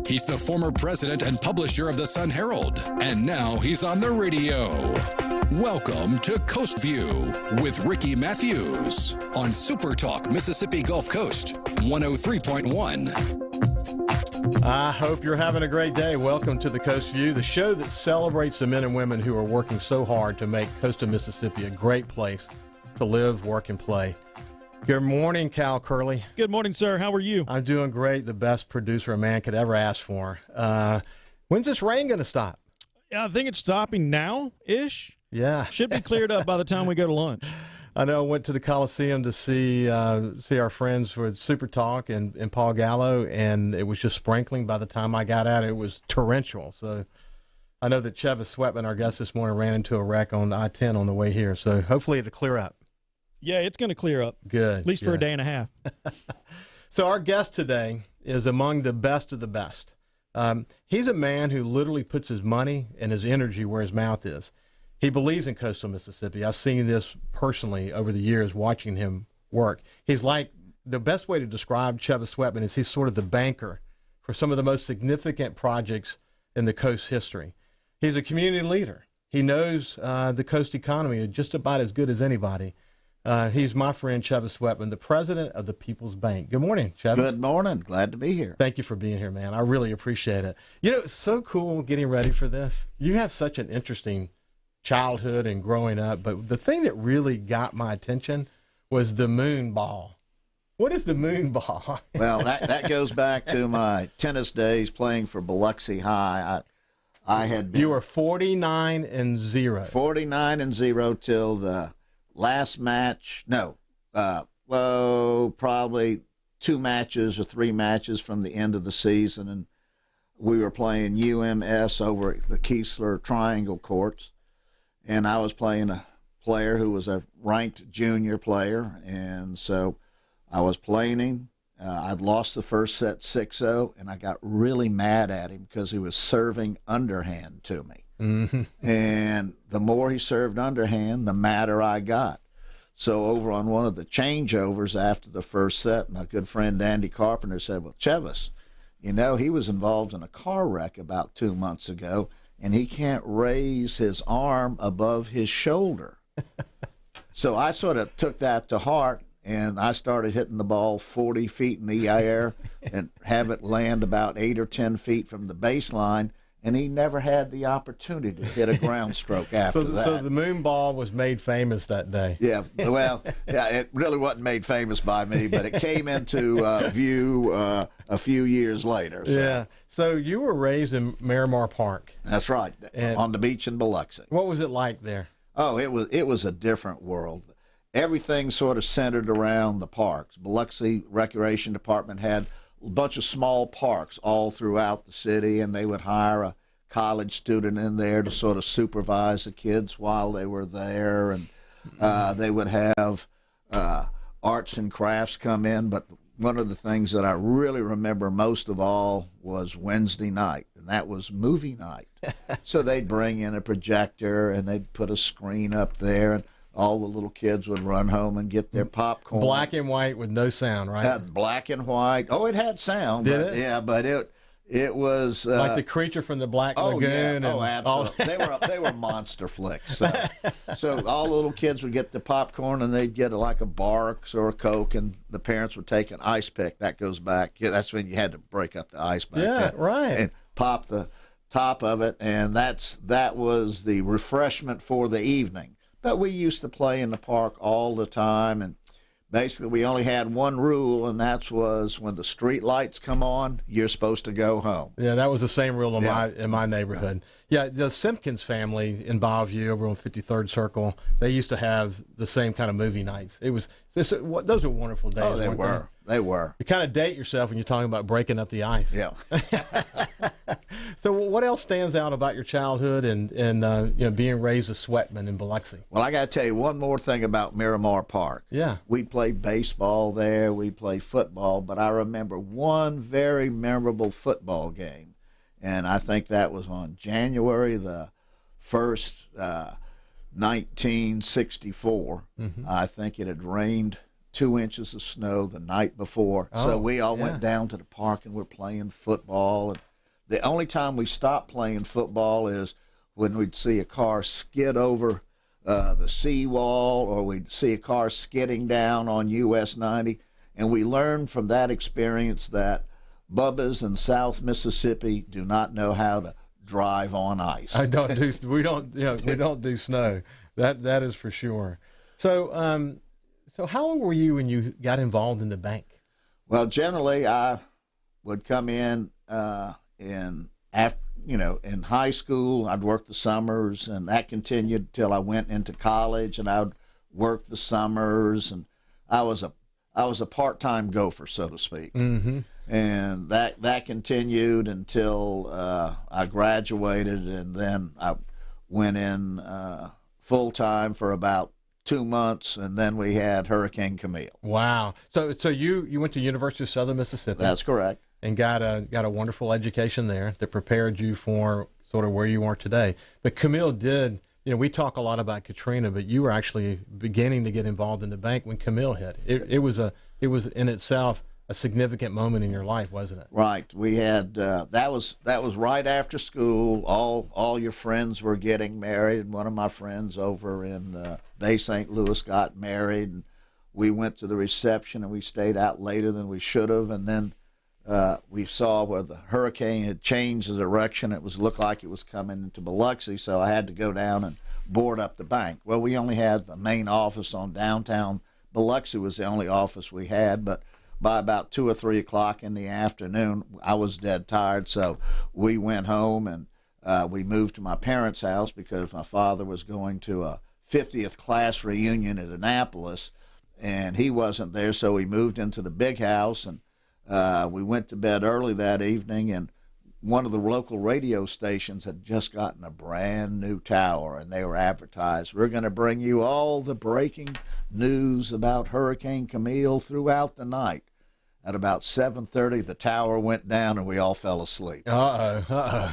He's the former president and publisher of the Sun Herald, and now he's on the radio. Welcome to Coast View with Ricky Matthews on SuperTalk Mississippi Gulf Coast 103.1. I hope you're having a great day. Welcome to the Coast View, the show that celebrates the men and women who are working so hard to make coastal Mississippi a great place to live, work, and play. Good morning, Cal Curley. Good morning, sir. How are you? I'm doing great. The best producer a man could ever ask for. When's this rain going to stop? I think it's stopping now-ish. Yeah. Should be cleared up by the time we go to lunch. I know I went to the Coliseum to see our friends with SuperTalk and Paul Gallo, and it was just sprinkling. By the time I got out, it was torrential. So I know that Chevis Sweatman, our guest this morning, ran into a wreck on I-10 on the way here. So hopefully it'll clear up. Yeah, it's going to clear up. Good. At least for a day and a half. So our guest today is among the best of the best. He's a man who literally puts his money and his energy where his mouth is. He believes in coastal Mississippi. I've seen this personally over the years watching him work. He's like, the best way to describe Chevis Sweatman is he's sort of the banker for some of the most significant projects in the coast history. He's a community leader. He knows the coast economy just about as good as anybody. He's my friend, Chevis Sweatman, the president of the People's Bank. Good morning, Chevis. Good morning. Glad to be here. Thank you for being here, man. I really appreciate it. You know, it's so cool getting ready for this. You have such an interesting childhood and growing up, but the thing that really got my attention was the moon ball. What is the moon ball? Well, that goes back to my tennis days playing for Biloxi High. I had been You were 49-0. 49-0 till the last match. No, probably 2 matches or 3 matches from the end of the season, and we were playing UMS over at the Keesler Triangle courts, and I was playing a player who was a ranked junior player, and so I was playing him. I'd lost the first set 6-0, and I got really mad at him because he was serving underhand to me. Mm-hmm. And the more he served underhand, the madder I got. So over on one of the changeovers after the first set, my good friend Andy Carpenter said, well, Chevis, you know, he was involved in a car wreck about 2 months ago, and he can't raise his arm above his shoulder. So I sort of took that to heart, and I started hitting the ball 40 feet in the air and have it land about 8 or 10 feet from the baseline, and he never had the opportunity to hit a ground stroke after that. So the moon ball was made famous that day. Yeah, well, yeah, it really wasn't made famous by me, but it came into view a few years later. So. Yeah. So you were raised in Miramar Park. That's right, And on the beach in Biloxi. What was it like there? Oh, it was a different world. Everything sort of centered around the parks. Biloxi Recreation Department had a bunch of small parks all throughout the city, and they would hire a college student in there to sort of supervise the kids while they were there, and they would have arts and crafts come in. But one of the things that I really remember most of all was Wednesday night, and that was movie night. So they'd bring in a projector, and they'd put a screen up there, and all the little kids would run home and get their popcorn. Black and white with no sound, right? Black and white. Oh, it had sound. Did but, it? Yeah, but it was like the creature from the Black Lagoon. Yeah. Oh, absolutely. They were monster flicks. So all the little kids would get the popcorn, and they'd get like a Barks or a Coke, and the parents would take an ice pick. That goes back. Yeah, that's when you had to break up the ice back Yeah, then, right. and pop the top of it, and that was the refreshment for the evening. But we used to play in the park all the time, and basically we only had one rule, and that was when the street lights come on, you're supposed to go home. Yeah, that was the same rule in my neighborhood. Yeah, the Simpkins family in Bellevue over on 53rd Circle, they used to have the same kind of movie nights. It was just, those were wonderful days. Oh, they were. They were. You kind of date yourself when you're talking about breaking up the ice. Yeah. So what else stands out about your childhood and being raised a Sweatman in Biloxi? Well, I got to tell you one more thing about Miramar Park. Yeah. We'd play baseball there. We'd play football. But I remember one very memorable football game, and I think that was on January the 1st, 1964. Mm-hmm. I think it had rained 2 inches of snow the night before. So we all went down to the park and we're playing football. And the only time we stopped playing football is when we'd see a car skid over the seawall, or we'd see a car skidding down on US 90. And we learned from that experience that Bubba's in South Mississippi do not know how to drive on ice. We don't do snow. That is for sure. So so how old were you when you got involved in the bank? Well, generally I would come in in high school. I'd work the summers, and that continued till I went into college, and I'd work the summers, and I was a part-time gopher, so to speak. Mm-hmm. And that continued until I graduated, and then I went in full-time for about 2 months, and then we had Hurricane Camille. Wow. So you went to University of Southern Mississippi. That's correct. And got a wonderful education there that prepared you for sort of where you are today. But Camille did, we talk a lot about Katrina, but you were actually beginning to get involved in the bank when Camille hit. It was in itself a significant moment in your life, wasn't it? Right. We had that was right after school. All your friends were getting married. One of my friends over in Bay St. Louis got married, and we went to the reception, and we stayed out later than we should have, and then we saw where the hurricane had changed the direction. It looked like it was coming into Biloxi, so I had to go down and board up the bank. Well, we only had the main office on downtown Biloxi was the only office we had, but by about 2 or 3 o'clock in the afternoon, I was dead tired, so we went home, and we moved to my parents' house because my father was going to a 50th class reunion at Annapolis, and he wasn't there, so we moved into the big house, and we went to bed early that evening, and one of the local radio stations had just gotten a brand new tower, and they were advertised, "We're going to bring you all the breaking news about Hurricane Camille throughout the night." At about 7:30, the tower went down, and we all fell asleep. So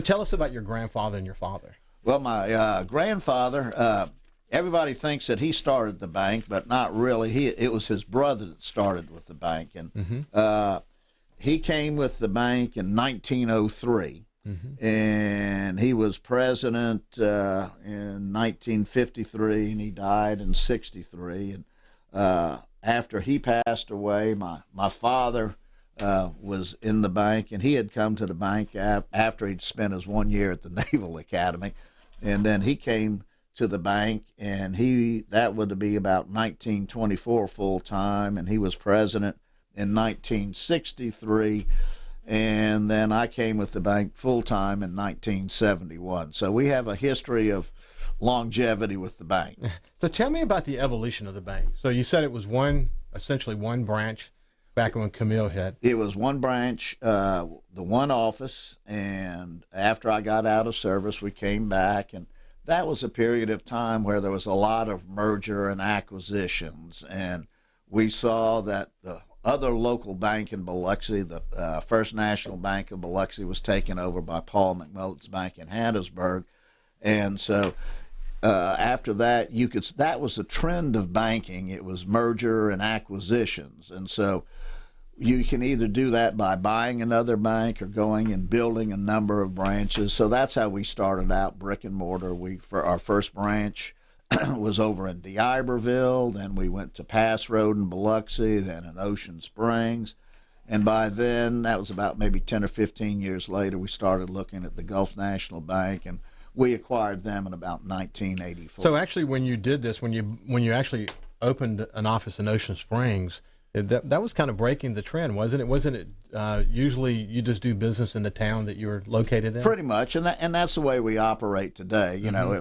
tell us about your grandfather and your father. Well, my grandfather, everybody thinks that he started the bank, but not really. It was his brother that started with the bank, and he came with the bank in 1903, and he was president in 1953, and he died in 63. And after he passed away, my father was in the bank, and he had come to the bank after he'd spent his 1 year at the Naval Academy, and then he came to the bank, and that would be about 1924 full time, and he was president in 1963, and then I came with the bank full time in 1971. So we have a history of longevity with the bank. So tell me about the evolution of the bank. So you said it was essentially one branch back when Camille hit. It was one branch, the one office, and after I got out of service, we came back, and that was a period of time where there was a lot of merger and acquisitions, and we saw that the other local bank in Biloxi, the First National Bank of Biloxi, was taken over by Paul McMullen's Bank in Hattiesburg, and so after that, that was the trend of banking. It was merger and acquisitions, and so you can either do that by buying another bank or going and building a number of branches. So that's how we started out, brick and mortar. For our first branch was over in D'Iberville, then we went to Pass Road in Biloxi, then in Ocean Springs. And by then, that was about maybe 10 or 15 years later, we started looking at the Gulf National Bank, and we acquired them in about 1984. So actually, when you did this, when you actually opened an office in Ocean Springs, that was kind of breaking the trend, wasn't it? Wasn't it usually you just do business in the town that you were located in? Pretty much, and that's the way we operate today. You know,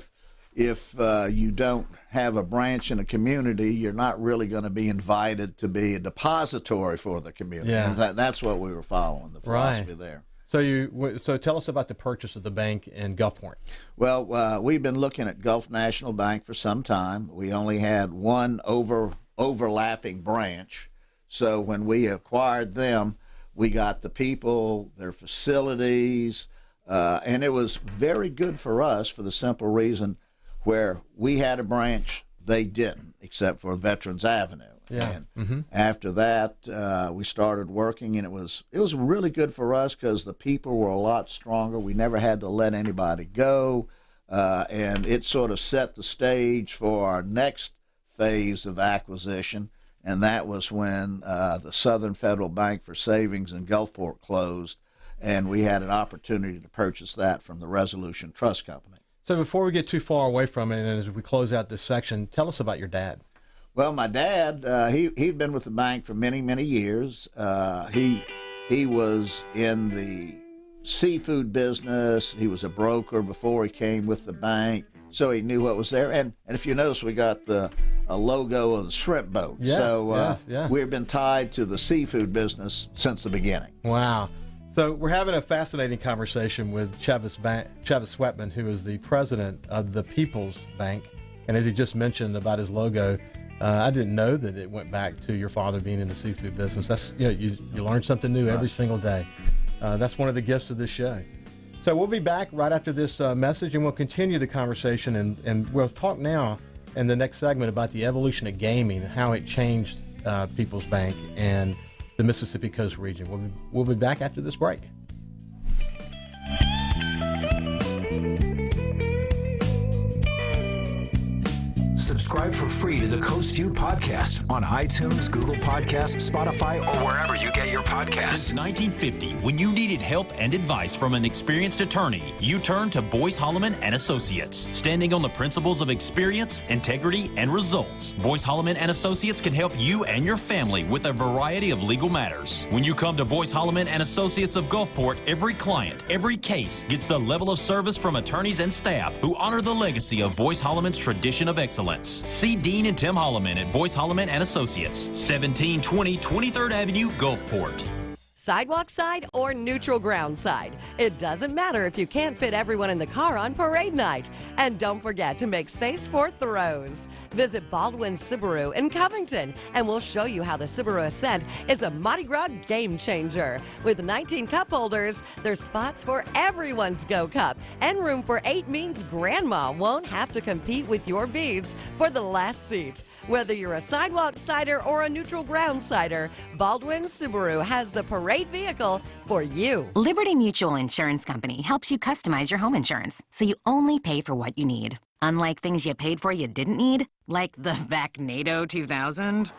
if you don't have a branch in a community, you're not really going to be invited to be a depository for the community. Yeah. That's what we were following, the philosophy there. So tell us about the purchase of the bank in Gulfport. Well, we've been looking at Gulf National Bank for some time. We only had one overlapping branch. So when we acquired them, we got the people, their facilities, and it was very good for us for the simple reason where we had a branch, they didn't, except for Veterans Avenue. Yeah. And after that, we started working, and it was really good for us because the people were a lot stronger. We never had to let anybody go, and it sort of set the stage for our next phase of acquisition, and that was when the Southern Federal Bank for Savings in Gulfport closed, and we had an opportunity to purchase that from the Resolution Trust Company. So before we get too far away from it, and as we close out this section, tell us about your dad. Well, my dad, he'd been with the bank for many, many years. He was in the seafood business. He was a broker before he came with the bank, so he knew what was there. And if you notice, we got a logo of the shrimp boat. Yes, so yes. We've been tied to the seafood business since the beginning. Wow. So we're having a fascinating conversation with Chavis Sweatman, who is the president of the People's Bank. And as he just mentioned about his logo, I didn't know that it went back to your father being in the seafood business. That's you learn something new every single day. That's one of the gifts of this show. So we'll be back right after this message, and we'll continue the conversation. And we'll talk now in the next segment about the evolution of gaming, how it changed People's Bank and the Mississippi Coast region. We'll be back after this break. Subscribe for free to the Coast View podcast on iTunes, Google Podcasts, Spotify, or wherever you get your podcasts. Since 1950, when you needed help and advice from an experienced attorney, you turned to Boyce Holloman and Associates. Standing on the principles of experience, integrity, and results, Boyce Holloman and Associates can help you and your family with a variety of legal matters. When you come to Boyce Holloman and Associates of Gulfport, every client, every case gets the level of service from attorneys and staff who honor the legacy of Boyce Holloman's tradition of excellence. See Dean and Tim Holloman at Boyce Holloman and Associates, 1720 23rd Avenue, Gulfport. Sidewalk side or neutral ground side. It doesn't matter if you can't fit everyone in the car on parade night. And don't forget to make space for throws. Visit Baldwin Subaru in Covington, and we'll show you how the Subaru Ascent is a Mardi Gras game changer. With 19 cup holders, there's spots for everyone's Go Cup, and room for 8 means Grandma won't have to compete with your beads for the last seat. Whether you're a sidewalk sider or a neutral ground sider, Baldwin Subaru has the parade vehicle for you. Liberty Mutual Insurance Company helps you customize your home insurance so you only pay for what you need. Unlike things you paid for you didn't need, like the Vacnado 2000.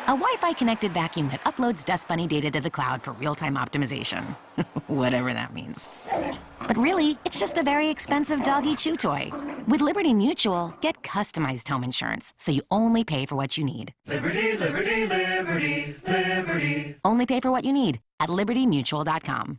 A Wi-Fi connected vacuum that uploads Dust Bunny data to the cloud for real-time optimization. Whatever that means. But really, it's just a very expensive doggy chew toy. With Liberty Mutual, get customized home insurance so you only pay for what you need. Liberty, liberty, liberty, liberty. Only pay for what you need at libertymutual.com.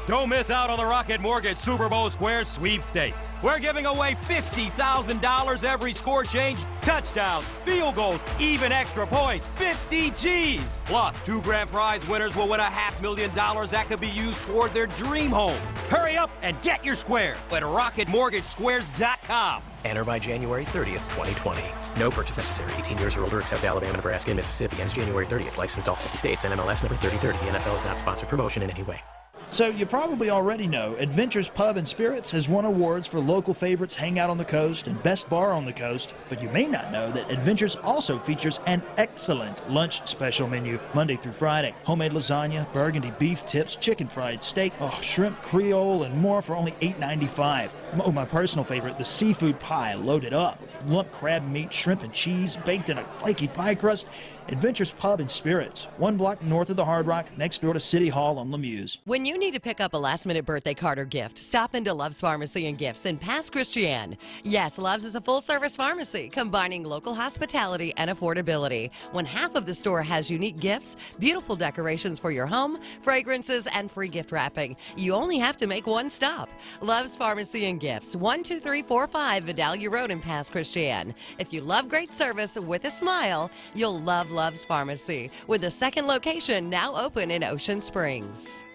Don't miss out on the Rocket Mortgage Super Bowl Squares sweepstakes. We're giving away $50,000 every score change, touchdowns, field goals, even extra points, 50 G's. Plus, 2 grand prize winners will win $500,000 that could be used toward their dream home. Hurry up and get your square at RocketMortgageSquares.com. Enter by January 30th, 2020. No purchase necessary. 18 years or older except Alabama, Nebraska, and Mississippi. Ends January 30th. Licensed all 50 states. NMLS number 3030. NFL is not sponsored promotion in any way. So you probably already know Adventures Pub and Spirits has won awards for local favorites Hangout on the Coast and Best Bar on the Coast, but you may not know that Adventures also features an excellent lunch special menu Monday through Friday. Homemade lasagna, burgundy beef tips, chicken fried steak, shrimp creole, and more for only $8.95. Oh, my personal favorite, the seafood pie loaded up with lump crab meat, shrimp and cheese baked in a flaky pie crust. Adventures Pub and Spirits, 1 block north of the Hard Rock, next door to City Hall on Lemuse. When you need to pick up a last-minute birthday card or gift, stop into Love's Pharmacy and Gifts in Pass Christian. Yes, Love's is a full-service pharmacy combining local hospitality and affordability. When half of the store has unique gifts, beautiful decorations for your home, fragrances, and free gift wrapping, you only have to make one stop. Love's Pharmacy and Gifts, 12345 Vidalia Road in Pass Christian. If you love great service with a smile, you'll love Love's Pharmacy, with a second location now open in Ocean Springs.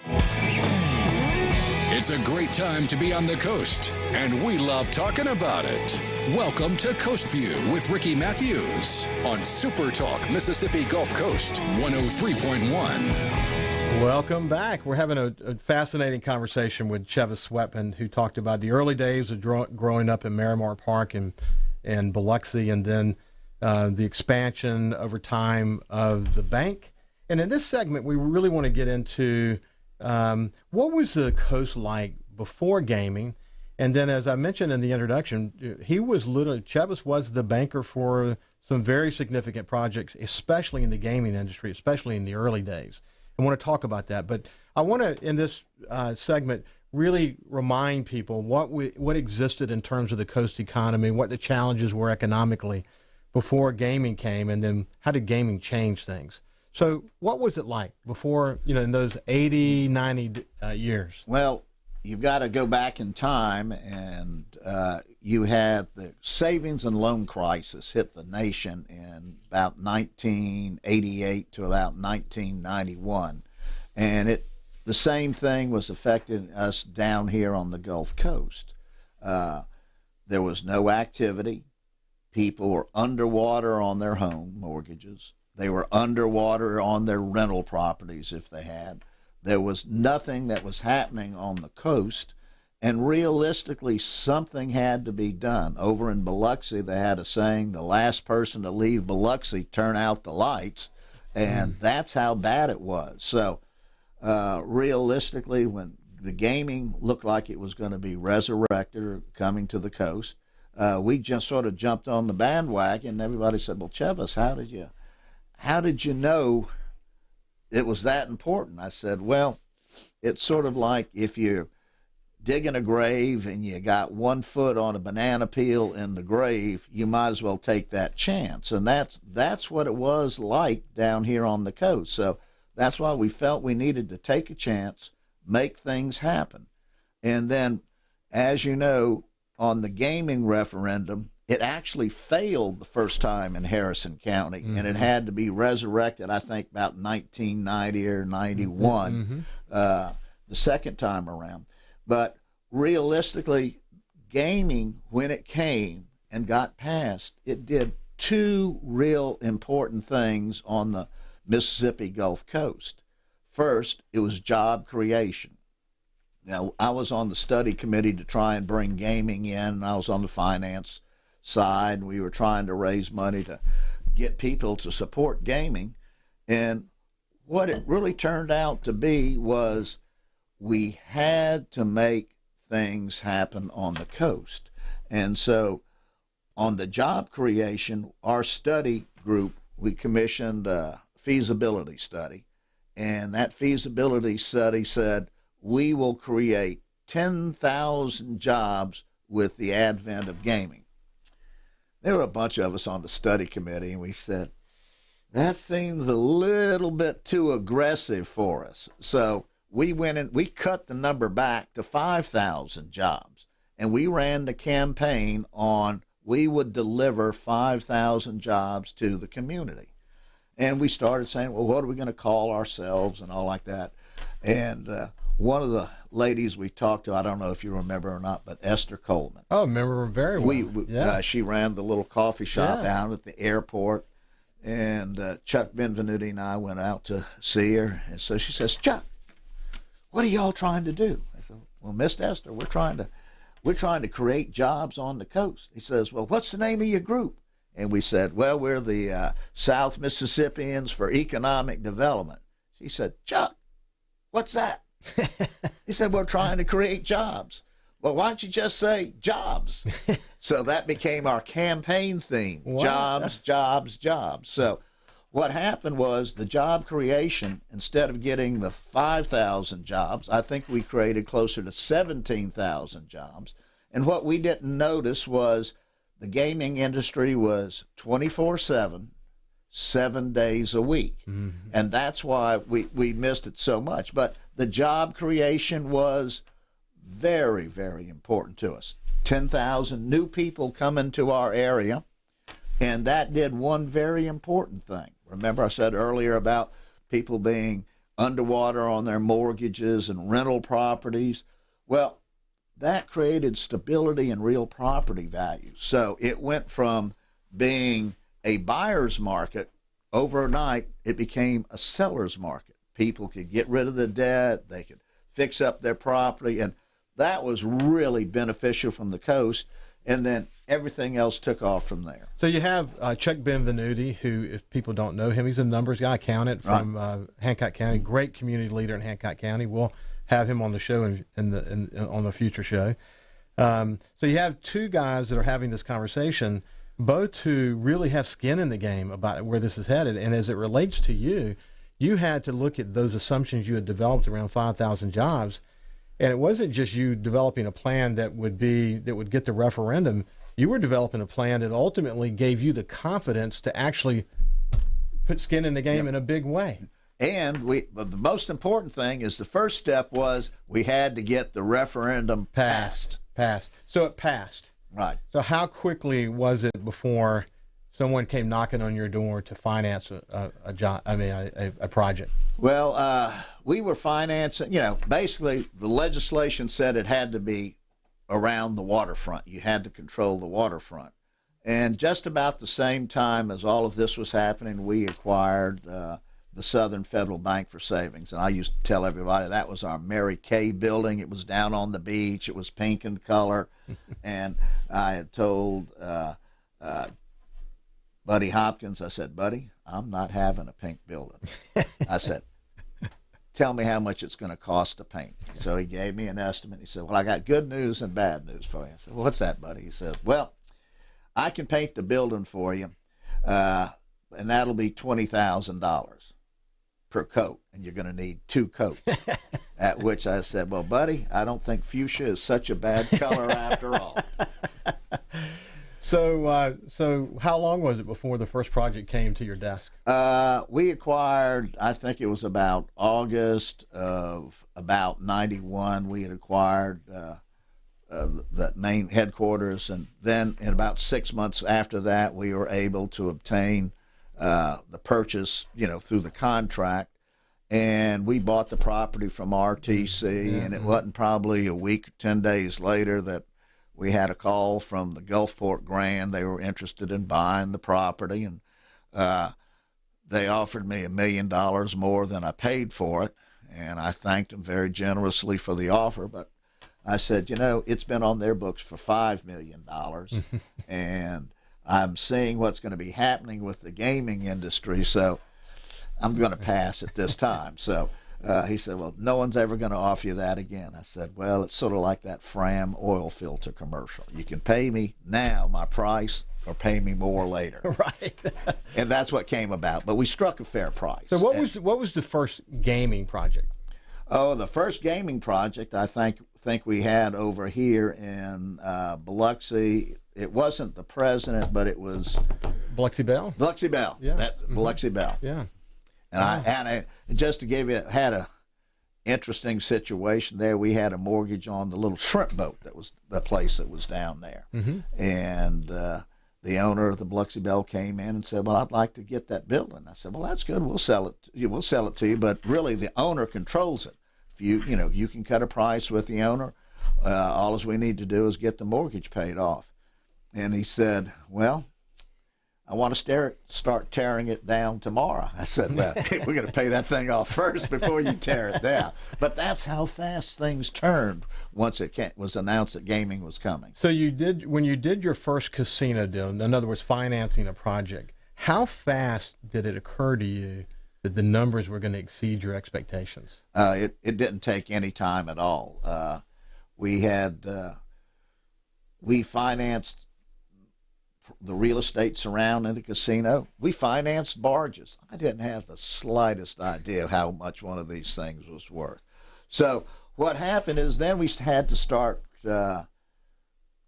It's a great time to be on the coast, and we love talking about it. Welcome to Coast View with Ricky Matthews on SuperTalk Mississippi Gulf Coast 103.1. Welcome back. We're having a fascinating conversation with Chavis Sweatman, who talked about the early days of growing up in Miramar Park and Biloxi, and then the expansion over time of the bank. And in this segment, we really want to get into what was the coast like before gaming. And then, as I mentioned in the introduction, Chevis was the banker for some very significant projects, especially in the gaming industry, especially in the early days. I want to talk about that. But I want to, in this segment, really remind people what existed in terms of the coast economy, what the challenges were economically before gaming came, and then how did gaming change things. So what was it like before, in those 80, 90 years? Well, you've got to go back in time, and you had the savings and loan crisis hit the nation in about 1988 to about 1991. And the same thing was affecting us down here on the Gulf Coast. There was no activity. People were underwater on their home mortgages. They were underwater on their rental properties if they had. There was nothing that was happening on the coast, and realistically, something had to be done. Over in Biloxi, they had a saying, the last person to leave Biloxi, turn out the lights, and that's how bad it was. So realistically, when the gaming looked like it was going to be resurrected or coming to the coast, we just sort of jumped on the bandwagon, and everybody said, well, Chevis, how did you know it was that important? I said, well, it's sort of like if you're digging a grave and you got 1 foot on a banana peel in the grave, you might as well take that chance. And that's what it was like down here on the coast. So that's why we felt we needed to take a chance, make things happen. And then, as you know, on the gaming referendum, it actually failed the first time in Harrison County, and it had to be resurrected, I think, about 1990 or 91, the second time around. But realistically, gaming, when it came and got passed, it did two real important things on the Mississippi Gulf Coast. First, it was job creation. Now, I was on the study committee to try and bring gaming in, and I was on the finance side, and we were trying to raise money to get people to support gaming. And what it really turned out to be was we had to make things happen on the coast. And so on the job creation, our study group, we commissioned a feasibility study. And that feasibility study said, we will create 10,000 jobs with the advent of gaming. There were a bunch of us on the study committee, and we said, that seems a little bit too aggressive for us. So we went and we cut the number back to 5,000 jobs, and we ran the campaign on we would deliver 5,000 jobs to the community. And we started saying, well, what are we going to call ourselves and all like that. And one of the ladies we talked to, I don't know if you remember or not, but Esther Coleman. Oh, I remember her very well. She ran the little coffee shop out at the airport. And Chuck Benvenuti and I went out to see her. And so she says, Chuck, what are y'all trying to do? I said, well, Miss Esther, we're trying to create jobs on the coast. He says, well, what's the name of your group? And we said, well, we're the South Mississippians for Economic Development. She said, Chuck, what's that? He said, we're trying to create jobs. Well, why don't you just say jobs? So that became our campaign theme, jobs, jobs, jobs. So what happened was the job creation, instead of getting the 5,000 jobs, I think we created closer to 17,000 jobs. And what we didn't notice was the gaming industry was 24/7, 7 days a week. And that's why we missed it so much. But the job creation was very, very important to us. 10,000 new people coming to our area, and that did one very important thing. Remember I said earlier about people being underwater on their mortgages and rental properties? Well, that created stability in real property values. So it went from being a buyer's market, overnight it became a seller's market. People could get rid of the debt, they could fix up their property, and that was really beneficial from the coast. And then everything else took off from there. So you have Chuck Benvenuti, who, if people don't know him, he's a numbers guy, accountant from Hancock County, great community leader in Hancock County. We'll have him on the show on the future show. So you have two guys that are having this conversation, both who really have skin in the game about where this is headed. And as it relates to you, you had to look at those assumptions you had developed around 5,000 jobs. And it wasn't just you developing a plan that would get the referendum. You were developing a plan that ultimately gave you the confidence to actually put skin in the game in a big way. And but the most important thing is the first step was we had to get the referendum passed. So it passed. Right. So how quickly was it before someone came knocking on your door to finance a project? Well, we were financing, basically the legislation said it had to be around the waterfront. You had to control the waterfront. And just about the same time as all of this was happening, we acquired the Southern Federal Bank for Savings. And I used to tell everybody that was our Mary Kay building. It was down on the beach. It was pink in color. And I had told Buddy Hopkins, I said, Buddy, I'm not having a pink building. I said, tell me how much it's going to cost to paint. So he gave me an estimate. He said, well, I got good news and bad news for you. I said, well, what's that, buddy? He said, well, I can paint the building for you, and that'll be $20,000 per coat, and you're going to need 2 coats. At which I said, well, buddy, I don't think fuchsia is such a bad color after all. So how long was it before the first project came to your desk? We acquired, I think it was about August of about 91, we had acquired the main headquarters. And then in about 6 months after that, we were able to obtain the purchase, through the contract. And we bought the property from RTC, and it wasn't probably a week or 10 days later that we had a call from the Gulfport Grand. They were interested in buying the property, and they offered me $1 million more than I paid for it, and I thanked them very generously for the offer. But I said, it's been on their books for $5 million, and I'm seeing what's going to be happening with the gaming industry, so I'm going to pass at this time. So he said, well, no one's ever going to offer you that again. I said, well, it's sort of like that Fram oil filter commercial. You can pay me now my price or pay me more later. Right. And that's what came about. But we struck a fair price. So what was the first gaming project? Oh, the first gaming project I think we had over here in Biloxi. It wasn't the president, but it was Biloxi Bell. Biloxi Bell. Yeah. Biloxi Bell. Yeah. And I just to give you, had a interesting situation there. We had a mortgage on the little shrimp boat that was the place that was down there. Mm-hmm. And the owner of the Biloxi Bell came in and said, well, I'd like to get that building. I said, well, that's good. We'll sell it to you. But really, the owner controls it. If you can cut a price with the owner. All we need to do is get the mortgage paid off. And he said, well, I want to start tearing it down tomorrow. I said, well, we're going to pay that thing off first before you tear it down. But that's how fast things turned once it was announced that gaming was coming. So when you did your first casino deal, in other words, financing a project, how fast did it occur to you that the numbers were going to exceed your expectations? It didn't take any time at all. We financed the real estate surrounding the casino. We financed barges. I didn't have the slightest idea how much one of these things was worth. So what happened is then we had to start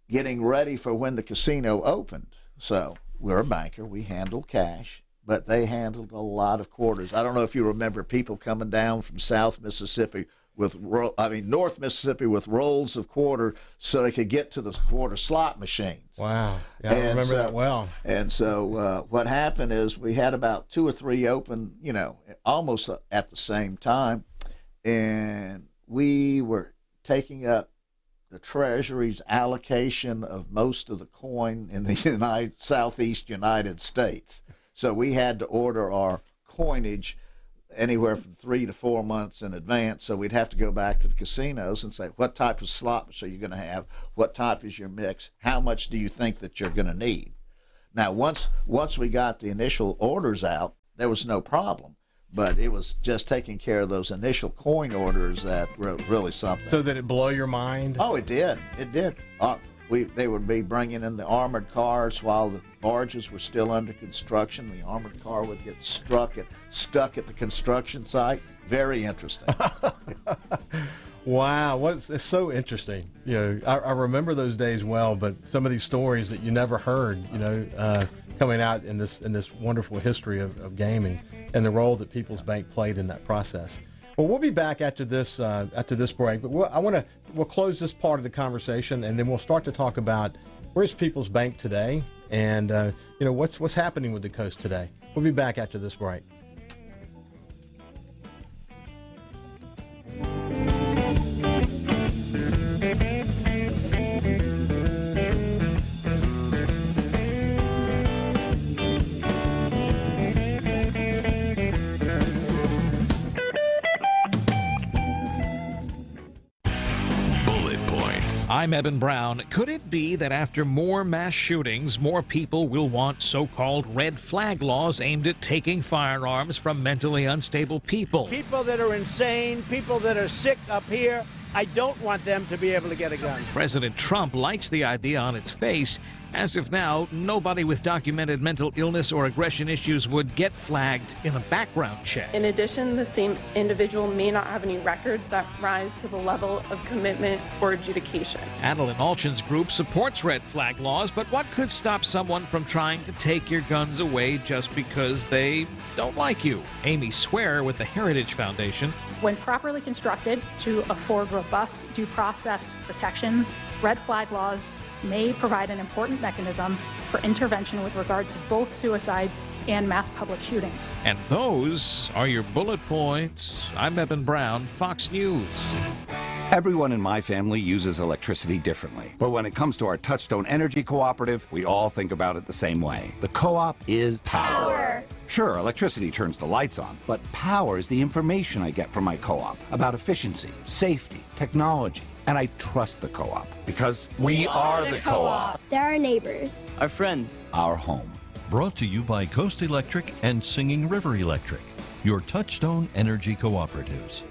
getting ready for when the casino opened. So we're a banker. We handle cash, but they handled a lot of quarters. I don't know if you remember people coming down from North Mississippi with rolls of quarter so they could get to the quarter slot machines. Wow. Yeah, I remember that well. And so what happened is we had about 2 or 3 open, almost at the same time, and we were taking up the Treasury's allocation of most of the coin in the Southeast United States. So we had to order our coinage anywhere from 3 to 4 months in advance. So we'd have to go back to the casinos and say, what type of slots are you going to have? What type is your mix? How much do you think that you're going to need? Now, once we got the initial orders out, there was no problem. But it was just taking care of those initial coin orders that were really something. So did it blow your mind? Oh, it did. It did. They would be bringing in the armored cars while the barges were still under construction. The armored car would get stuck at the construction site. Very interesting. Wow, it's so interesting. I remember those days well, but some of these stories that you never heard, coming out in this wonderful history of gaming and the role that People's Bank played in that process. Well, we'll be back after this break, but we'll close this part of the conversation, and then we'll start to talk about where's People's Bank today, and what's happening with the Coast today. We'll be back after this break. I'm Eben Brown. Could it be that after more mass shootings, more people will want so-called red flag laws aimed at taking firearms from mentally unstable people? People that are insane, people that are sick up here, I don't want them to be able to get a gun. President Trump likes the idea on its face. As of now, nobody with documented mental illness or aggression issues would get flagged in a background check. In addition, the same individual may not have any records that rise to the level of commitment or adjudication. Adeline Alchin's group supports red flag laws, but what could stop someone from trying to take your guns away just because they don't like you? Amy Swear with the Heritage Foundation. When properly constructed to afford robust due process protections, red flag laws may provide an important mechanism for intervention with regard to both suicides and mass public shootings. And those are your bullet points. I'm Eben Brown, Fox News. Everyone in my family uses electricity differently. But when it comes to our Touchstone Energy Cooperative, we all think about it the same way. The co-op is power. Sure, electricity turns the lights on, but power is the information I get from my co-op about efficiency, safety, technology. And I trust the co-op because we are the co-op. They're our neighbors. Our friends. Our home. Brought to you by Coast Electric and Singing River Electric, your Touchstone Energy Cooperatives.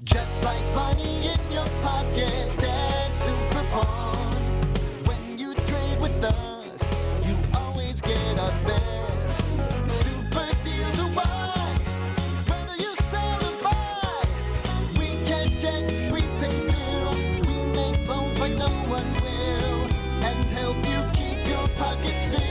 Just like money in your pocket, that's Super Pawn. When you trade with us, you always get our best. Super deals are wide, whether you sell or buy. We cash checks, we pay bills, we make loans like no one will, and help you keep your pockets filled.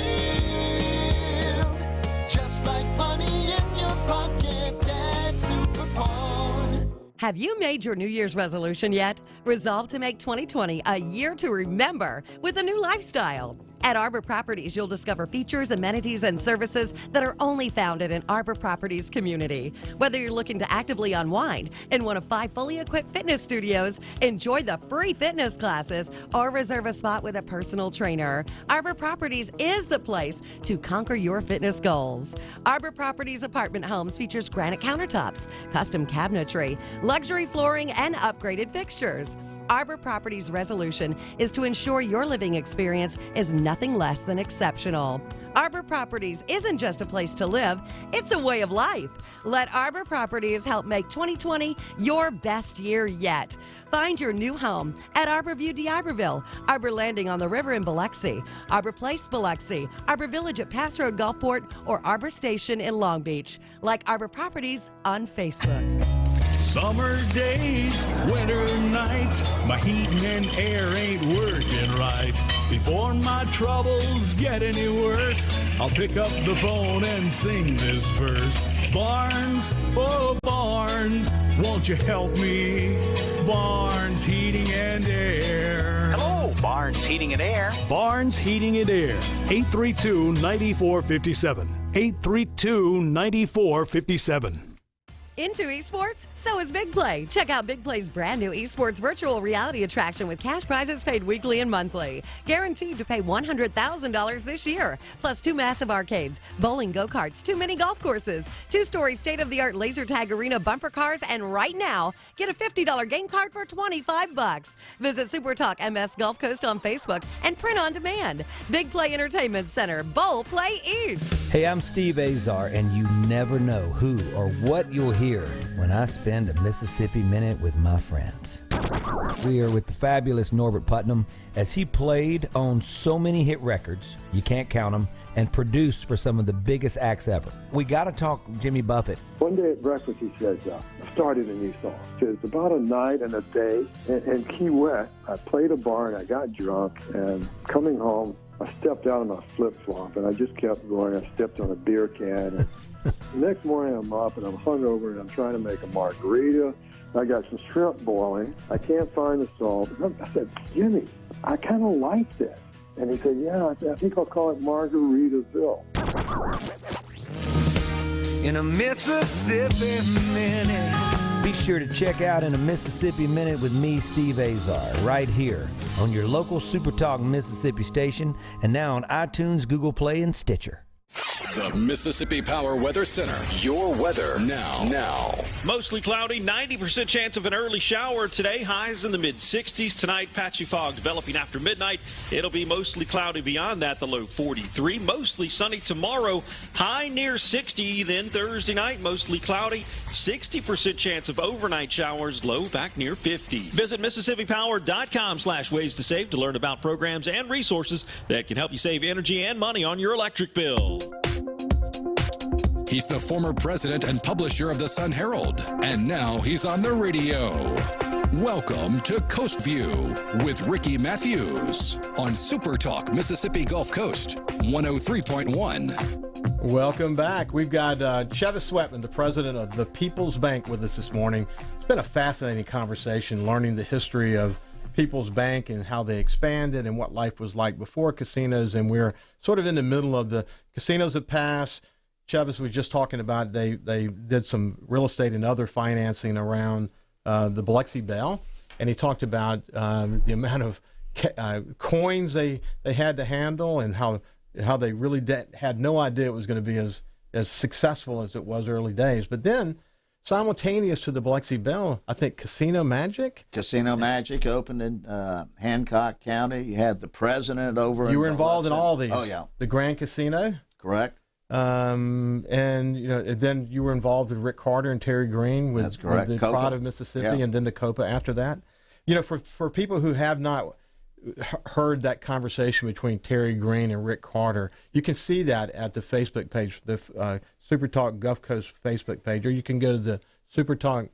Just like money in your pocket, that's Super Pawn. Have you made your New Year's resolution yet? Resolve to make 2020 a year to remember with a new lifestyle. At Arbor Properties, you'll discover features, amenities, and services that are only found at an Arbor Properties community. Whether you're looking to actively unwind in one of 5 fully equipped fitness studios, enjoy the free fitness classes, or reserve a spot with a personal trainer, Arbor Properties is the place to conquer your fitness goals. Arbor Properties apartment homes features granite countertops, custom cabinetry, luxury flooring, and upgraded fixtures. Arbor Properties' resolution is to ensure your living experience is nothing less than exceptional. Arbor Properties isn't just a place to live, it's a way of life. Let Arbor Properties help make 2020 your best year yet. Find your new home at Arborview d'Iberville, Arbor Landing on the river in Biloxi, Arbor Place, Biloxi, Arbor Village at Pass Road Gulfport, or Arbor Station in Long Beach. Like Arbor Properties on Facebook. Summer days, winter nights, my heating and air ain't working right. Before my troubles get any worse, I'll pick up the phone and sing this verse. Barnes, oh Barnes, won't you help me? Barnes Heating and Air. Hello, Barnes Heating and Air. Barnes Heating and Air, 832-9457. 832-9457. Into esports? So is Big Play. Check out Big Play's brand new esports virtual reality attraction with cash prizes paid weekly and monthly. Guaranteed to pay $100,000 this year. Plus 2 massive arcades, bowling go-karts, 2 mini golf courses, 2-story state-of-the-art laser tag arena bumper cars, and right now, get a $50 game card for $25. Visit SuperTalk MS Gulf Coast on Facebook and print on demand. Big Play Entertainment Center. Bowl, play, eat. Hey, I'm Steve Azar, and you never know who or what you'll hear when I spend a Mississippi Minute with my friends. We are with the fabulous Norbert Putnam as he played on so many hit records, you can't count them, and produced for some of the biggest acts ever. We got to talk Jimmy Buffett. One day at breakfast, he says, I started a new song. He says, about a night and a day in Key West, I played a bar and I got drunk, and coming home, I stepped out of my flip-flop, and I just kept going. I stepped on a beer can. And the next morning, I'm up, and I'm hungover, and I'm trying to make a margarita. I got some shrimp boiling. I can't find the salt. I said, Jimmy, I kind of like this. And he said, yeah, I think I'll call it Margaritaville. In a Mississippi Minute. Be sure to check out In a Mississippi Minute with me, Steve Azar, right here on your local SuperTalk Mississippi station, and now on iTunes, Google Play, and Stitcher. The Mississippi Power Weather Center. Your weather now. Mostly cloudy, 90% chance of an early shower today. Highs in the mid-60s. Tonight, patchy fog developing after midnight. It'll be mostly cloudy beyond that, the low 43. Mostly sunny tomorrow, high near 60. Then Thursday night, mostly cloudy, 60% chance of overnight showers, low back near 50. Visit MississippiPower.com/ways to save to learn about programs and resources that can help you save energy and money on your electric bill. He's the former president and publisher of the Sun Herald, and now he's on the radio. Welcome to Coast View with Ricky Matthews on SuperTalk Mississippi Gulf Coast 103.1. Welcome back. We've got Chevis Sweatman, the president of the People's Bank, with us this morning. It's been a fascinating conversation, learning the history of People's Bank and how they expanded and what life was like before casinos. And we're sort of in the middle of the casinos that passed. Chevis was just talking about they did some real estate and other financing around the Biloxi Bell, and he talked about the amount of coins they had to handle and how they really had no idea it was going to be as successful as it was early days. But then, simultaneous to the Biloxi Bell, I think Casino Magic opened in Hancock County. You had the president over. You were involved in all these. Oh yeah, the Grand Casino. Correct. And then you were involved with Rick Carter and Terry Green with the Pride of Mississippi, and then the COPA after that. For people who have not heard that conversation between Terry Green and Rick Carter, you can see that at the Facebook page, the SuperTalk Gulf Coast Facebook page, or you can go to the SuperTalk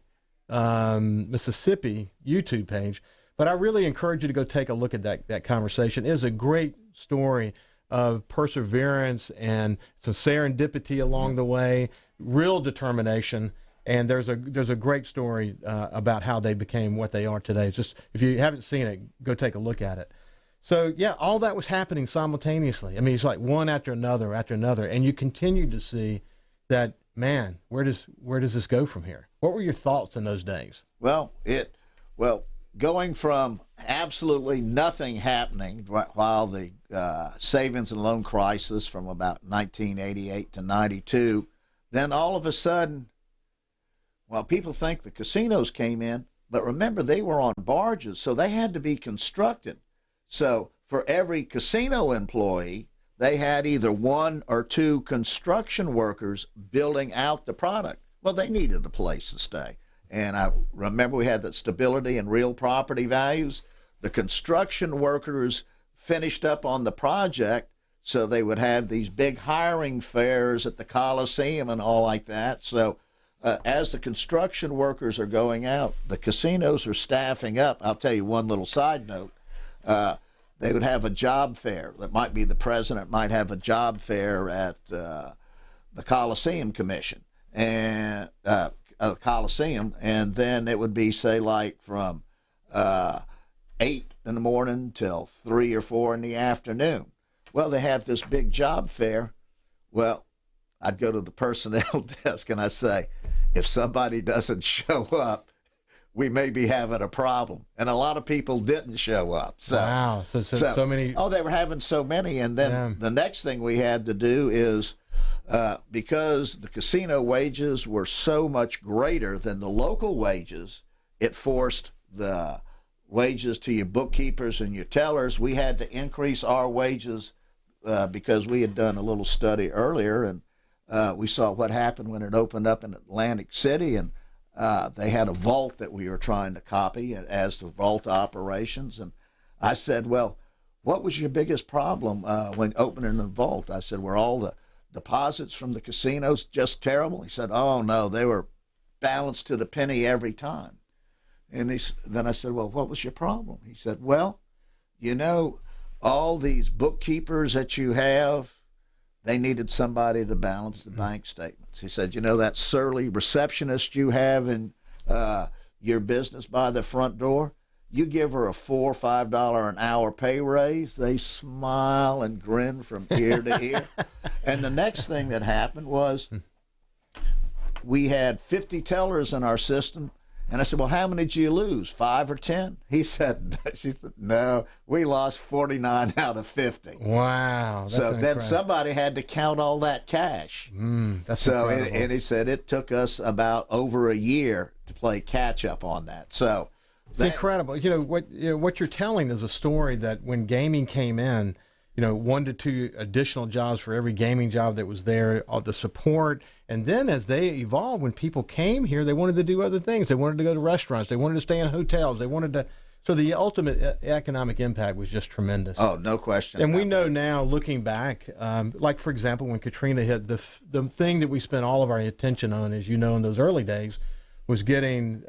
Mississippi YouTube page. But I really encourage you to go take a look at that conversation. It is a great story of perseverance and some serendipity along the way, real determination, and there's a great story about how they became what they are today. It's just, if you haven't seen it, go take a look at it. So yeah, all that was happening simultaneously. I mean, it's like one after another, and you continue to see that. Man, where does this go from here? What were your thoughts in those days? Going from absolutely nothing happening while the savings and loan crisis from about 1988 to 92, then all of a sudden, people think the casinos came in, but remember they were on barges, so they had to be constructed. So for every casino employee, they had either 1 or 2 construction workers building out the product. Well, they needed a place to stay. And I remember we had that stability in real property values. The construction workers finished up on the project, so they would have these big hiring fairs at the Coliseum and all like that. So as the construction workers are going out, the casinos are staffing up. I'll tell you one little side note. They would have a job fair. That might be the president might have a job fair at the Coliseum Commission and Coliseum, and then it would be, say, like from 8 in the morning till 3 or 4 in the afternoon. Well, they have this big job fair. Well, I'd go to the personnel desk and I say, if somebody doesn't show up, we may be having a problem. And a lot of people didn't show up. So, wow. So many. Oh, they were having so many. And then the next thing we had to do is, because the casino wages were so much greater than the local wages, it forced the wages to your bookkeepers and your tellers. We had to increase our wages because we had done a little study earlier, and we saw what happened when it opened up in Atlantic City, and they had a vault that we were trying to copy as the vault operations. And I said, well, what was your biggest problem when opening the vault? I said, were all the deposits from the casinos just terrible? He said, oh, no, they were balanced to the penny every time. And then I said, well, what was your problem? He said, well, you know, all these bookkeepers that you have, they needed somebody to balance the bank statements. He said, you know, that surly receptionist you have in your business by the front door, you give her a $4 or $5 an hour pay raise, they smile and grin from ear to ear. And the next thing that happened was we had 50 tellers in our system. And I said, well, how many did you lose, 5 or 10? She said, no, we lost 49 out of 50. Wow. So then somebody had to count all that cash. That's incredible. And he said it took us about over a year to play catch up on that. So it's incredible. What you're telling is a story that when gaming came in, 1 to 2 additional jobs for every gaming job that was there, all the support. And then as they evolved, when people came here, they wanted to do other things. They wanted to go to restaurants. They wanted to stay in hotels. They wanted to. So the ultimate economic impact was just tremendous. Oh, no question. And we know now, looking back, like, for example, when Katrina hit, the thing that we spent all of our attention on, as you know, in those early days, was getting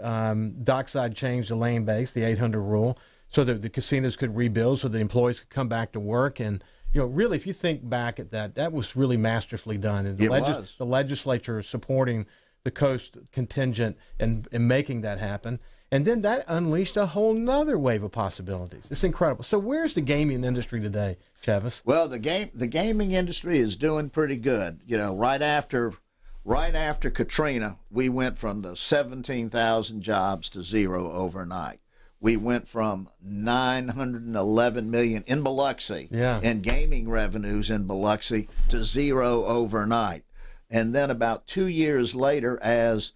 dockside changed to lane-based, the 800 rule, so that the casinos could rebuild, so the employees could come back to work. And, really, if you think back at that was really masterfully done. And the legislature supporting the coast contingent and making that happen. And then that unleashed a whole nother wave of possibilities. It's incredible. So where's the gaming industry today, Chavis? Well, the gaming industry is doing pretty good. Right after Katrina, we went from the 17,000 jobs to 0 overnight. We went from $911 million in Biloxi in gaming revenues in Biloxi to 0 overnight. And then about 2 years later, as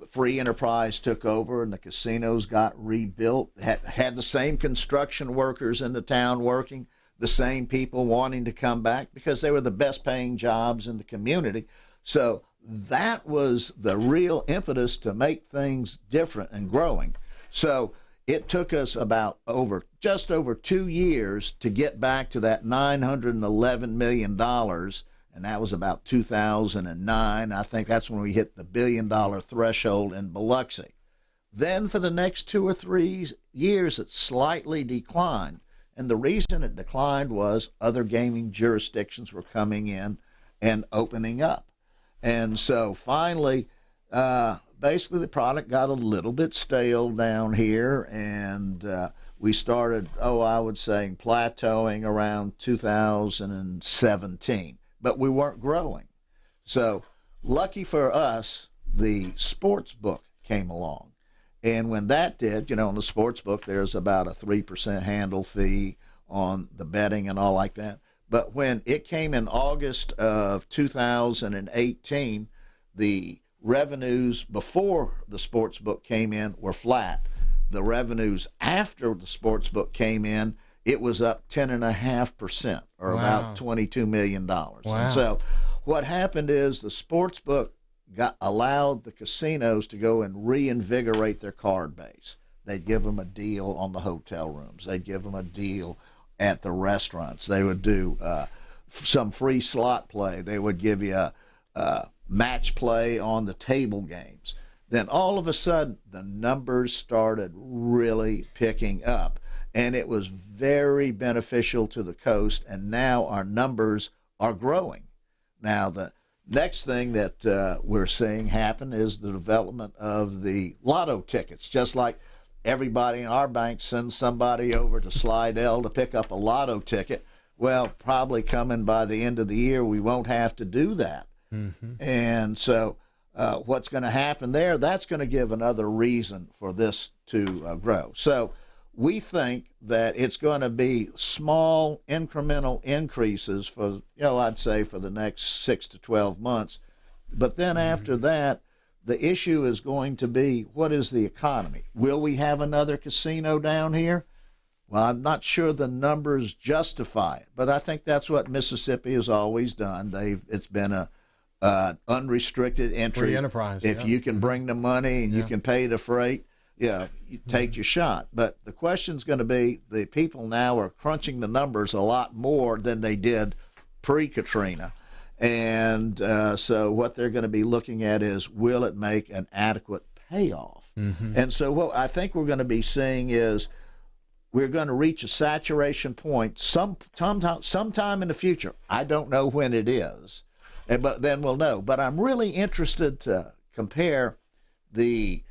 free enterprise took over and the casinos got rebuilt, had the same construction workers in the town working, the same people wanting to come back because they were the best paying jobs in the community. So that was the real impetus to make things different and growing. So it took us just over 2 years to get back to that $911 million, and that was about 2009. I think that's when we hit the $1 billion threshold in Biloxi. Then for the next 2 or 3 years, it slightly declined, and the reason it declined was other gaming jurisdictions were coming in and opening up. And so finally, basically the product got a little bit stale down here, and we started, I would say, plateauing around 2017. But we weren't growing. So lucky for us, the sports book came along. And when that did, on the sports book, there's about a 3% handle fee on the betting and all like that. But when it came in August of 2018, the revenues before the sports book came in were flat. The revenues after the sports book came in, it was up 10.5%, or about $22 million. Wow. And so what happened is the sports book allowed the casinos to go and reinvigorate their card base. They'd give them a deal on the hotel rooms. They'd give them a deal at the restaurants. They would do some free slot play. They would give you a match play on the table games. Then all of a sudden, the numbers started really picking up. And it was very beneficial to the coast, and now our numbers are growing. Now, the next thing that we're seeing happen is the development of the lotto tickets. Just like everybody in our bank sends somebody over to Slidell to pick up a lotto ticket, well, probably coming by the end of the year, we won't have to do that. Mm-hmm. And so what's going to happen there, that's going to give another reason for this to grow. So we think that it's going to be small incremental increases for, I'd say for the next 6 to 12 months. But then after that, the issue is going to be, what is the economy? Will we have another casino down here? Well, I'm not sure the numbers justify it, but I think that's what Mississippi has always done. It's been a unrestricted entry. Free enterprise. If you can bring the money and you can pay the freight, you take your shot. But the question's going to be, the people now are crunching the numbers a lot more than they did pre-Katrina. And so what they're going to be looking at is, will it make an adequate payoff? And so what I think we're going to be seeing is, we're going to reach a saturation point sometime in the future. I don't know when it is, but then we'll know. But I'm really interested to compare the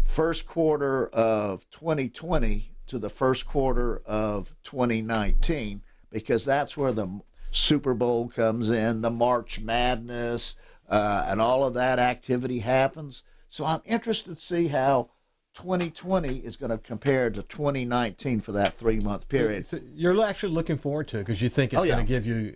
first quarter of 2020 to the first quarter of 2019, because that's where the Super Bowl comes in, the March Madness, and all of that activity happens. So I'm interested to see how 2020 is going to compare to 2019 for that 3-month period. So you're actually looking forward to it because you think it's going to give you.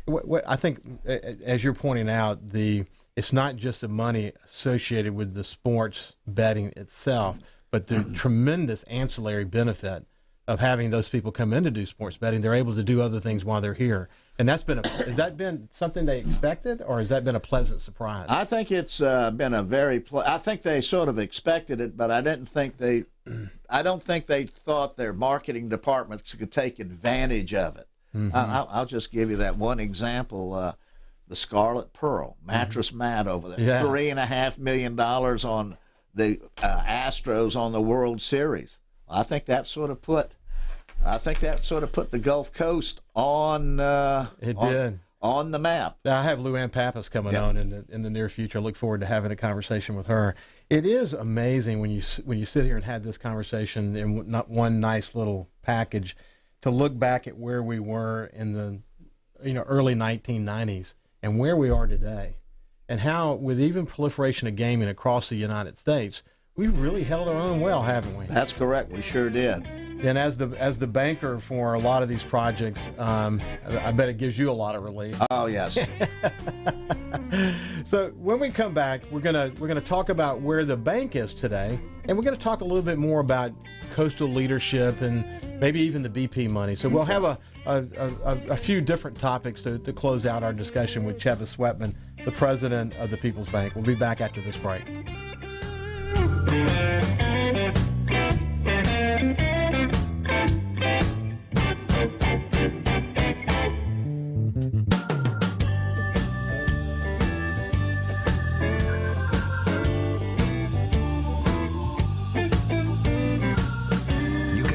What I think, as you're pointing out, it's not just the money associated with the sports betting itself, but the tremendous ancillary benefit of having those people come in to do sports betting. They're able to do other things while they're here. And has that been something they expected, or has that been a pleasant surprise? I think it's been a very. I think they sort of expected it, but I don't think they thought their marketing departments could take advantage of it. I'll just give you that one example: the Scarlet Pearl mattress mat over there, $3.5 million on the Astros on the World Series. I think that sort of put the Gulf Coast on the map. I have Luann Pappas coming on in the near future. I look forward to having a conversation with her. It is amazing when you sit here and have this conversation in not one nice little package, to look back at where we were in the early 1990s and where we are today, and how, with even proliferation of gaming across the United States, we've really held our own well, haven't we? That's correct. We sure did. And as the banker for a lot of these projects, I bet it gives you a lot of relief. Oh yes. So when we come back, we're gonna talk about where the bank is today, and we're gonna talk a little bit more about coastal leadership and maybe even the BP money. So we'll have a few different topics to close out our discussion with Chevis Sweatman, the president of the People's Bank. We'll be back after this break.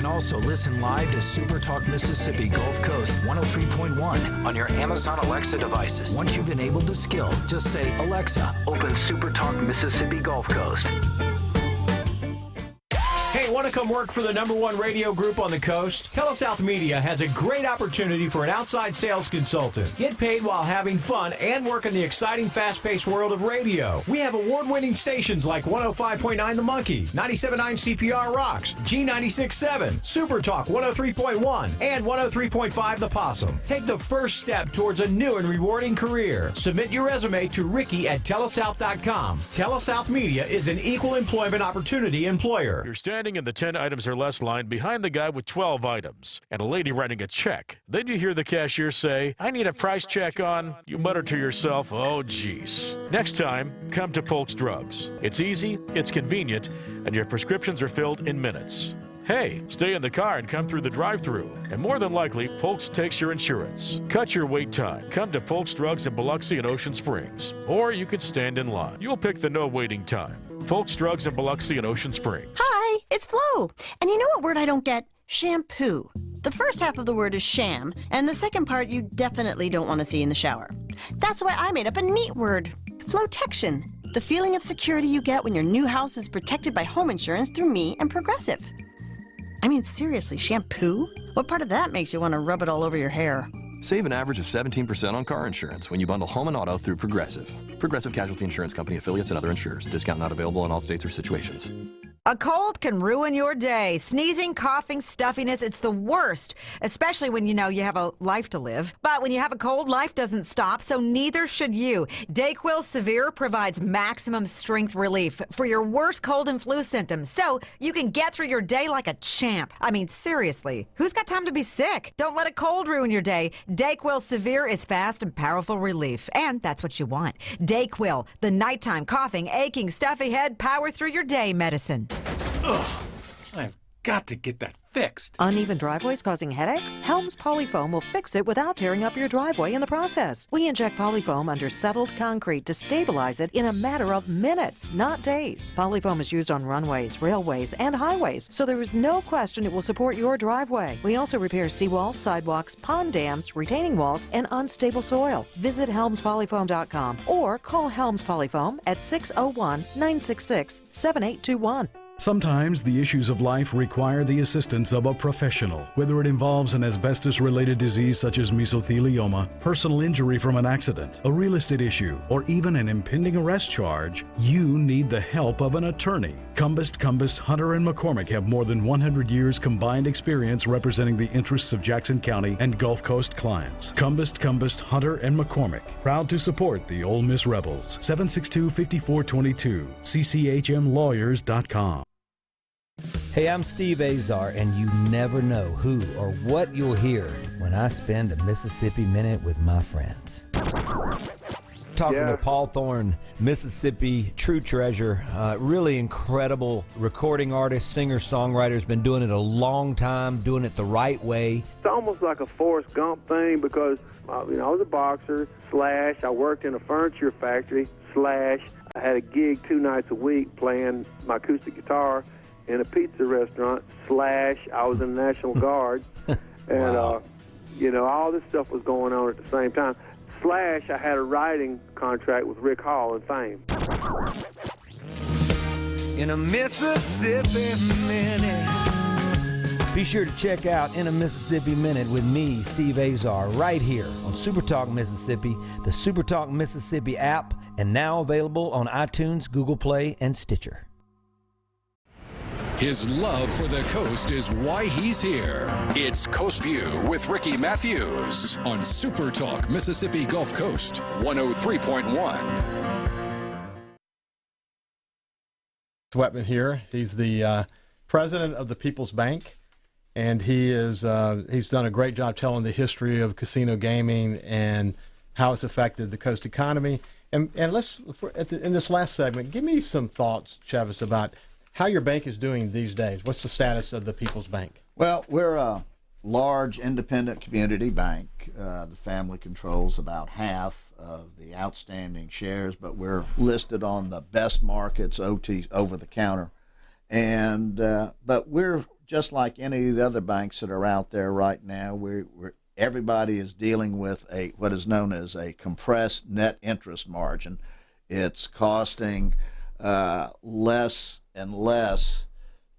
Also listen live to SuperTalk Mississippi Gulf Coast 103.1 on your Amazon Alexa devices. Once you've enabled the skill, just say, Alexa, open SuperTalk Mississippi Gulf Coast. Hey, want to come work for the #1 radio group on the coast? TeleSouth Media has a great opportunity for an outside sales consultant. Get paid while having fun and work in the exciting, fast-paced world of radio. We have award-winning stations like 105.9 The Monkey, 97.9 CPR Rocks, G96.7, SuperTalk 103.1, and 103.5 The Possum. Take the first step towards a new and rewarding career. Submit your resume to Ricky@telesouth.com. TeleSouth Media is an equal employment opportunity employer. You're standing in the 10 items or less line behind the guy with 12 items and a lady writing a check. Then you hear the cashier say, I need a price check on. You mutter to yourself, oh geez. Next time, come to Polk's Drugs. It's easy, it's convenient, and your prescriptions are filled in minutes. Hey, stay in the car and come through the drive-thru. And more than likely, Polk's takes your insurance. Cut your wait time. Come to Polk's Drugs in Biloxi and Ocean Springs. Or you could stand in line. You'll pick the no waiting time. Polk's Drugs in Biloxi and Ocean Springs. Hi, it's Flo. And you know what word I don't get? Shampoo. The first half of the word is sham, and the second part you definitely don't want to see in the shower. That's why I made up a neat word. Flotection. The feeling of security you get when your new house is protected by home insurance through me and Progressive. I mean, seriously, shampoo? What part of that makes you want to rub it all over your hair? Save an average of 17% on car insurance when you bundle home and auto through Progressive. Progressive Casualty Insurance Company affiliates and other insurers. Discount not available in all states or situations. A cold can ruin your day. Sneezing, coughing, stuffiness, it's the worst, especially when you know you have a life to live. But when you have a cold, life doesn't stop, so neither should you. Dayquil Severe provides maximum strength relief for your worst cold and flu symptoms, so you can get through your day like a champ. I mean, seriously, who's got time to be sick? Don't let a cold ruin your day. Dayquil Severe is fast and powerful relief, and that's what you want. Dayquil, the nighttime coughing, aching, stuffy head, power through your day medicine. Ugh, I've got to get that fixed. Uneven driveways causing headaches? Helms Polyfoam will fix it without tearing up your driveway in the process. We inject Polyfoam under settled concrete to stabilize it in a matter of minutes, not days. Polyfoam is used on runways, railways, and highways, so there is no question it will support your driveway. We also repair seawalls, sidewalks, pond dams, retaining walls, and unstable soil. Visit HelmsPolyfoam.com or call Helms Polyfoam at 601-966-7821. Sometimes the issues of life require the assistance of a professional. Whether it involves an asbestos-related disease such as mesothelioma, personal injury from an accident, a real estate issue, or even an impending arrest charge, you need the help of an attorney. Cumbest, Hunter & McCormick have more than 100 years combined experience representing the interests of Jackson County and Gulf Coast clients. Cumbest, Hunter & McCormick, proud to support the Ole Miss Rebels. 762-5422, cchmlawyers.com. Hey, I'm Steve Azar, and you never know who or what you'll hear when I spend a Mississippi Minute with my friends. Talking to Paul Thorne, Mississippi true treasure, really incredible recording artist, singer, songwriter, has been doing it a long time, doing it the right way. It's almost like a Forrest Gump thing because, I was a boxer, / I worked in a furniture factory, / I had a gig 2 nights a week playing my acoustic guitar in a pizza restaurant, / I was in the National Guard, and, Wow. All this stuff was going on at the same time. / I had a writing contract with Rick Hall and Fame. In a Mississippi Minute. Be sure to check out In a Mississippi Minute with me, Steve Azar, right here on SuperTalk Mississippi, the SuperTalk Mississippi app, and now available on iTunes, Google Play, and Stitcher. His love for the coast is why he's here. It's Coast View with Ricky Matthews on Super Talk Mississippi Gulf Coast 103.1. Sweatman here. He's the president of the People's Bank, and he's done a great job telling the history of casino gaming and how it's affected the coast economy. And let's in this last segment, give me some thoughts, Chavis, about how your bank is doing these days. What's the status of the People's Bank? Well, we're a large independent community bank. The family controls about half of the outstanding shares, but we're listed on the best markets, OT, over the counter. And but we're just like any of the other banks that are out there right now. Everybody is dealing with what is known as a compressed net interest margin. It's costing less and less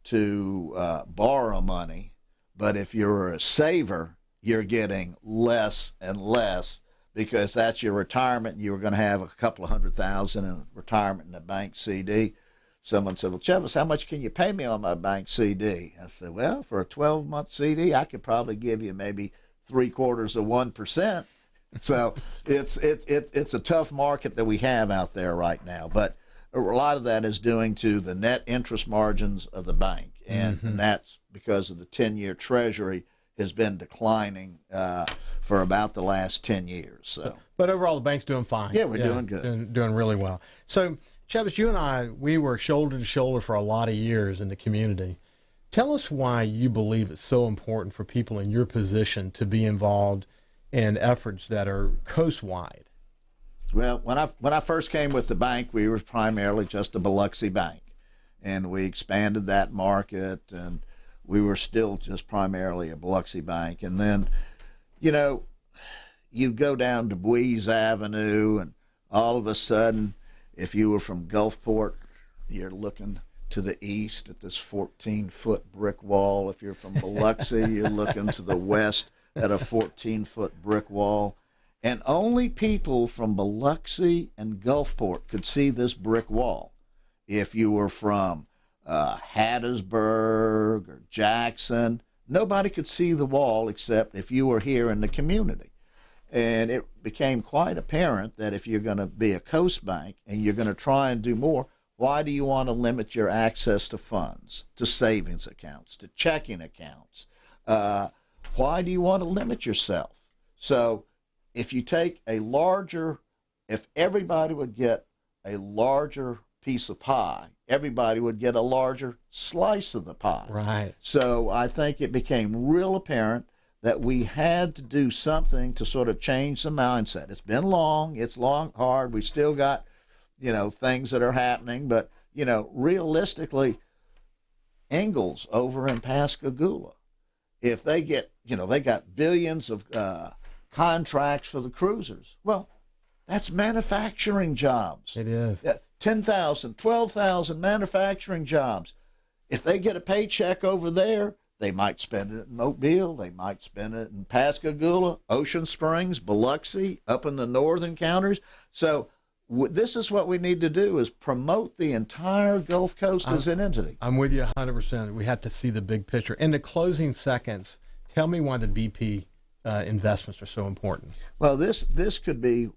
to borrow money, but if you're a saver, you're getting less and less because that's your retirement. You were going to have a couple of $100,000 in retirement in a bank CD. Someone said, well, Chavis, how much can you pay me on my bank CD? I said, well, for a 12-month CD, I could probably give you maybe 0.75%. So it's a tough market that we have out there right now, but a lot of that is due to the net interest margins of the bank, and that's because of the 10-year Treasury has been declining for about the last 10 years. So, but overall, the bank's doing fine. Yeah, we're doing good. Doing really well. So, Chavis, you and I, we were shoulder to shoulder for a lot of years in the community. Tell us why you believe it's so important for people in your position to be involved in efforts that are coast-wide. Well, when I first came with the bank, we were primarily just a Biloxi bank, and we expanded that market, and we were still just primarily a Biloxi bank. And then, you go down to Bouise Avenue, and all of a sudden, if you were from Gulfport, you're looking to the east at this 14-foot brick wall. If you're from Biloxi, you're looking to the west at a 14-foot brick wall. And only people from Biloxi and Gulfport could see this brick wall. If you were from Hattiesburg or Jackson, nobody could see the wall except if you were here in the community. And it became quite apparent that if you're going to be a coast bank and you're going to try and do more, why do you want to limit your access to funds, to savings accounts, to checking accounts? Why do you want to limit yourself? So if you take if everybody would get a larger piece of pie, everybody would get a larger slice of the pie. Right. So I think it became real apparent that we had to do something to sort of change the mindset. It's been long, hard. We still got, things that are happening, but, realistically, Ingalls over in Pascagoula, if they get, they got billions of contracts for the cruisers. Well, that's manufacturing jobs. It is. 10,000, 12,000 manufacturing jobs. If they get a paycheck over there, they might spend it in Mobile. They might spend it in Pascagoula, Ocean Springs, Biloxi, up in the northern counties. So this is what we need to do, is promote the entire Gulf Coast as an entity. I'm with you 100%. We have to see the big picture. In the closing seconds, tell me why the BP investments are so important. Well, this could be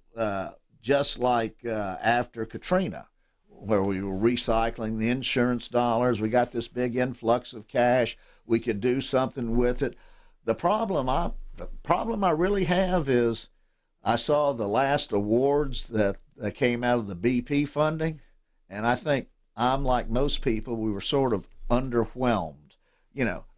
just like after Katrina, where we were recycling the insurance dollars. We got this big influx of cash. We could do something with it. The problem I really have is I saw the last awards that came out of the BP funding, and I think I'm like most people. We were sort of underwhelmed.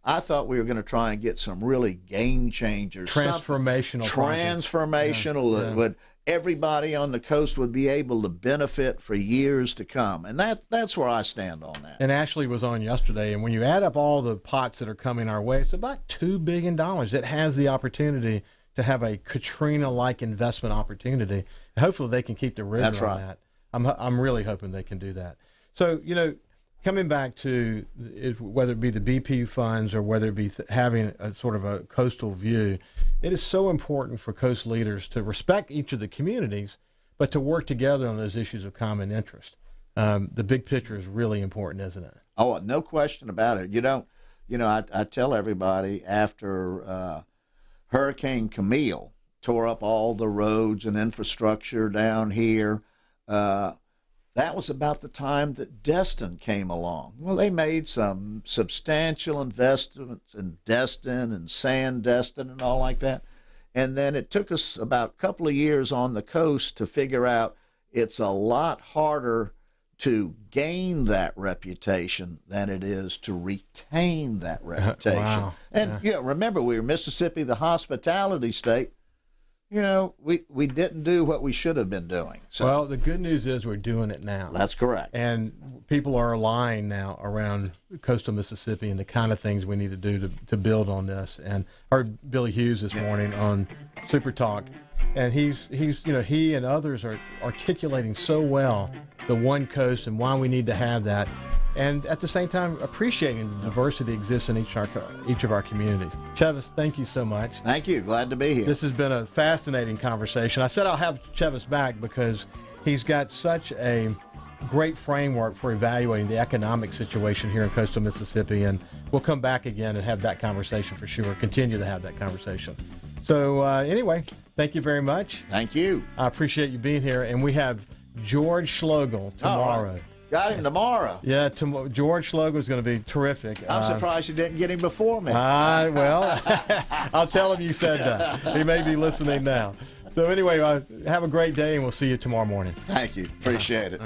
I thought we were going to try and get some really game changers, transformational, that would everybody on the coast would be able to benefit for years to come, and that's where I stand on that. And Ashley was on yesterday, and when you add up all the pots that are coming our way, it's about $2 billion. It has the opportunity to have a Katrina-like investment opportunity. Hopefully, they can keep the rigor That's right. on that. I'm really hoping they can do that. So coming back to whether it be the BP funds or whether it be having a sort of a coastal view, it is so important for coast leaders to respect each of the communities, but to work together on those issues of common interest. The big picture is really important, isn't it? Oh, no question about it. I tell everybody after Hurricane Camille tore up all the roads and infrastructure down here, that was about the time that Destin came along. Well, they made some substantial investments in Destin and Sand Destin and all like that. And then it took us about a couple of years on the coast to figure out it's a lot harder to gain that reputation than it is to retain that reputation. Wow. And remember, we were Mississippi, the hospitality state. We didn't do what we should have been doing. So. Well, the good news is we're doing it now. That's correct. And people are aligned now around coastal Mississippi and the kind of things we need to do to build on this. And I heard Billy Hughes this morning on SuperTalk, and he's he and others are articulating so well the one coast and why we need to have that. And at the same time, appreciating the diversity exists in each of our communities. Chevis, thank you so much. Thank you. Glad to be here. This has been a fascinating conversation. I said I'll have Chevis back because he's got such a great framework for evaluating the economic situation here in coastal Mississippi, and we'll come back again and have that conversation for sure, continue to have that conversation. So anyway, thank you very much. Thank you. I appreciate you being here, and we have George Schlogel tomorrow. Right. Got him tomorrow. Yeah, George Schlogel is going to be terrific. I'm surprised you didn't get him before me. Well, I'll tell him you said that. He may be listening now. So anyway, have a great day, and we'll see you tomorrow morning. Thank you. Appreciate it.